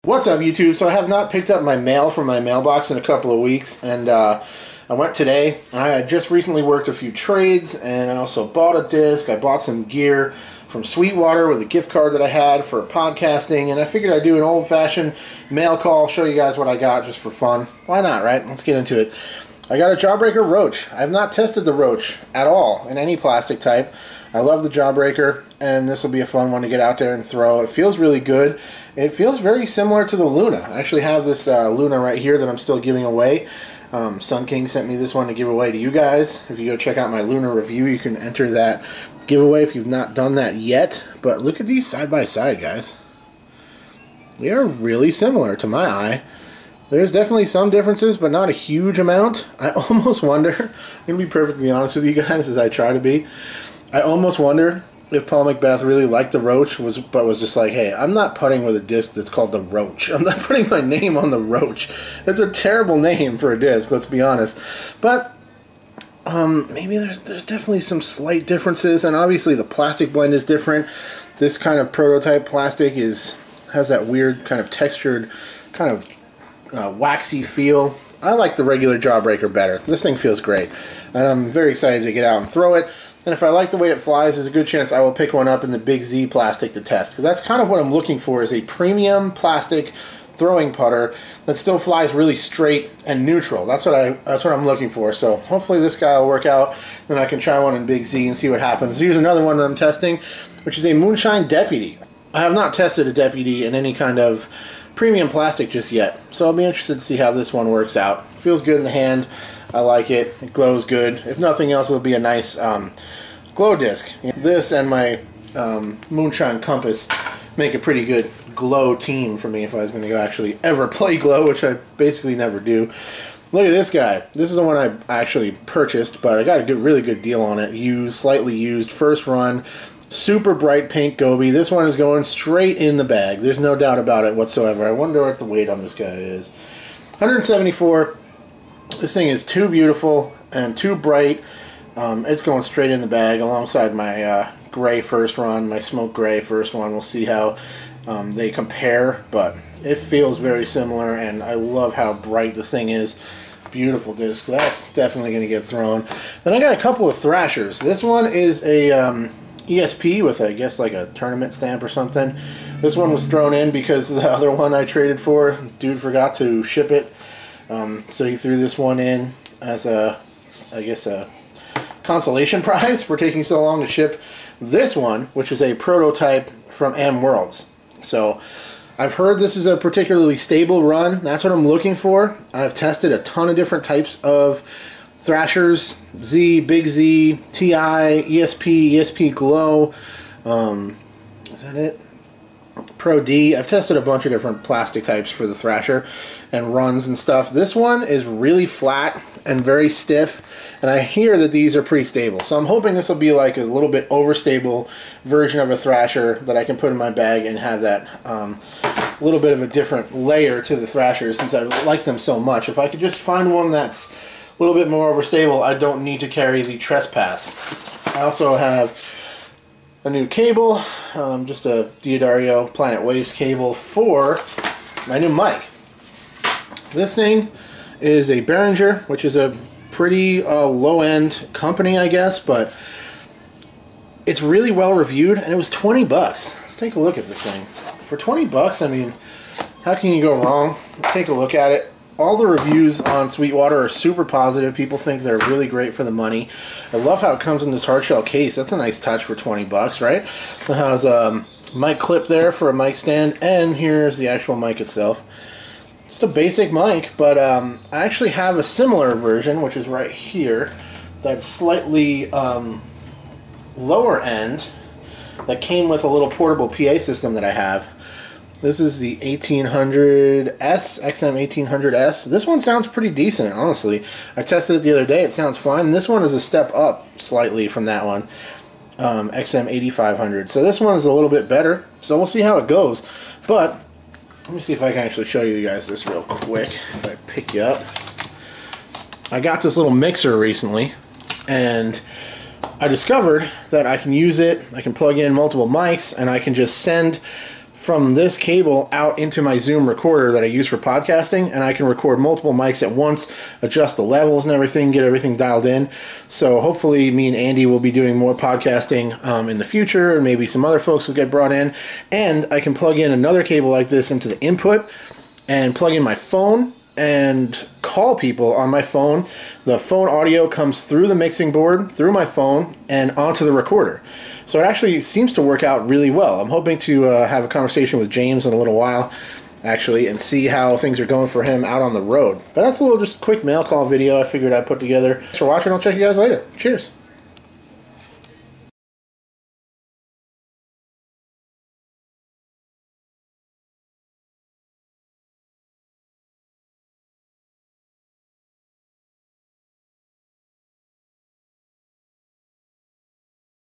What's up, YouTube? So I have not picked up my mail from my mailbox in a couple of weeks, and I went today. I had just recently worked a few trades, and I also bought a disc. I bought some gear from Sweetwater with a gift card that I had for podcasting, and I figured I'd do an old-fashioned mail call, show you guys what I got just for fun. Why not, right? Let's get into it. I got a Jawbreaker Roach. I have not tested the Roach at all in any plastic type. I love the Jawbreaker, and this will be a fun one to get out there and throw. It feels really good. It feels very similar to the Luna. I actually have this Luna right here that I'm still giving away. Sun King sent me this one to give away to you guys. If you go check out my Luna review, you can enter that giveaway if you've not done that yet. But look at these side by side, guys. They are really similar to my eye. There's definitely some differences, but not a huge amount. I almost wonder, I'm going to be perfectly honest with you guys as I try to be, I almost wonder if Paul McBeth really liked the Roach, but was just like, hey, I'm not putting with a disc that's called the Roach. I'm not putting my name on the Roach. That's a terrible name for a disc, let's be honest. But maybe there's definitely some slight differences, and obviously the plastic blend is different. This kind of prototype plastic has that weird kind of textured, kind of waxy feel. I like the regular Jawbreaker better. This thing feels great, and I'm very excited to get out and throw it. And if I like the way it flies, there's a good chance I will pick one up in the Big Z plastic to test, because that's kind of what I'm looking for, is a premium plastic throwing putter that still flies really straight and neutral. That's what I'm looking for. So hopefully this guy will work out, then I can try one in Big Z and see what happens. Here's another one that I'm testing, which is a Moonshine Deputy. I have not tested a Deputy in any kind of premium plastic just yet, so I'll be interested to see how this one works out. Feels good in the hand. I like it. It glows good. If nothing else, it'll be a nice glow disc. This and my Moonshine Compass make a pretty good glow team for me if I was going to actually ever play glow, which I basically never do. Look at this guy. This is the one I actually purchased, but I got a really good deal on it. Used, slightly used, first run. Super bright pink goby. This one is going straight in the bag. There's no doubt about it whatsoever. I wonder what the weight on this guy is. 174. This thing is too beautiful and too bright. It's going straight in the bag alongside my gray first run, my smoke gray first one. We'll see how they compare, but it feels very similar, and I love how bright this thing is. Beautiful disc. That's definitely going to get thrown. Then I got a couple of Thrashers. This one is a ESP with, I guess, like a tournament stamp or something. This one was thrown in because the other one I traded for, dude forgot to ship it. So he threw this one in as I guess a consolation prize for taking so long to ship this one, which is a prototype from M Worlds. So I've heard this is a particularly stable run. That's what I'm looking for. I've tested a ton of different types of Thrashers, Z, Big Z, TI, ESP, ESP Glow. Is that it? Pro D. I've tested a bunch of different plastic types for the Thrasher and runs and stuff. This one is really flat and very stiff, and I hear that these are pretty stable. So I'm hoping this will be like a little bit overstable version of a Thrasher that I can put in my bag and have that little bit of a different layer to the Thrashers, since I like them so much. If I could just find one that's a little bit more overstable, I don't need to carry the Trespass. I also have a new cable, just a Diodario Planet Waves cable for my new mic. This thing is a Behringer, which is a pretty low-end company, I guess, but it's really well reviewed, and it was 20 bucks. Let's take a look at this thing. For 20 bucks, I mean, how can you go wrong? Take a look at it. All the reviews on Sweetwater are super positive. People think they're really great for the money. I love how it comes in this hardshell case. That's a nice touch for 20 bucks, right? It has a mic clip there for a mic stand, and here's the actual mic itself. Just a basic mic, but I actually have a similar version, which is right here, that's slightly lower end, that came with a little portable PA system that I have. This is the 1800S, XM 1800S. This one sounds pretty decent, honestly. I tested it the other day. It sounds fine. This one is a step up slightly from that one, XM 8500. So this one is a little bit better. So we'll see how it goes. But let me see if I can actually show you guys this real quick. If I pick you up. I got this little mixer recently, and I discovered that I can use it. I can plug in multiple mics, and I can just send from this cable out into my Zoom recorder that I use for podcasting, and I can record multiple mics at once, adjust the levels and everything, get everything dialed in. So hopefully me and Andy will be doing more podcasting in the future, and maybe some other folks will get brought in. And I can plug in another cable like this into the input and plug in my phone and call people on my phone. The phone audio comes through the mixing board, through my phone, and onto the recorder. So it actually seems to work out really well. I'm hoping to have a conversation with James in a little while, actually, and see how things are going for him out on the road. But that's a little just quick mail call video I figured I'd put together. Thanks for watching. I'll check you guys later. Cheers.